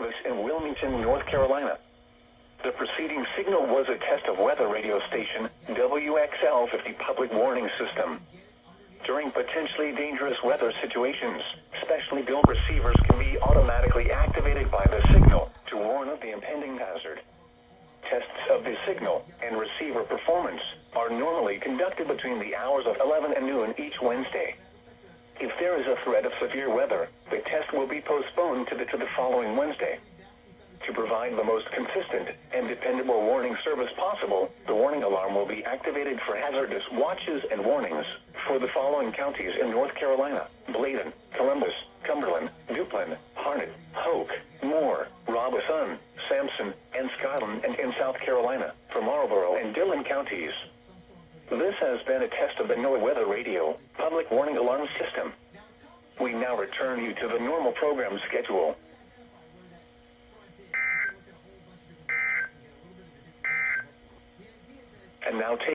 Columbus, and Wilmington, North Carolina. The preceding signal was a test of weather radio station WXL-50 public warning system. During potentially dangerous weather situations, specially built receivers can be automatically activated by the signal to warn of the impending hazard. Tests of the signal and receiver performance are normally conducted between the hours of 11 and noon each Wednesday. If there is a threat of severe weather, the test will be postponed to the following Wednesday. To provide the most consistent and dependable warning service possible, the warning alarm will be activated for hazardous watches and warnings for the following counties in North Carolina: Bladen, Columbus, Cumberland, Duplin, Harnett, Hoke, Moore, Robeson, Sampson, and Scotland, and in South Carolina, for Marlborough and Dillon counties. This has been a test of the NOAA Weather Radio Public Warning Alarm System. We now return you to the normal program schedule. And now take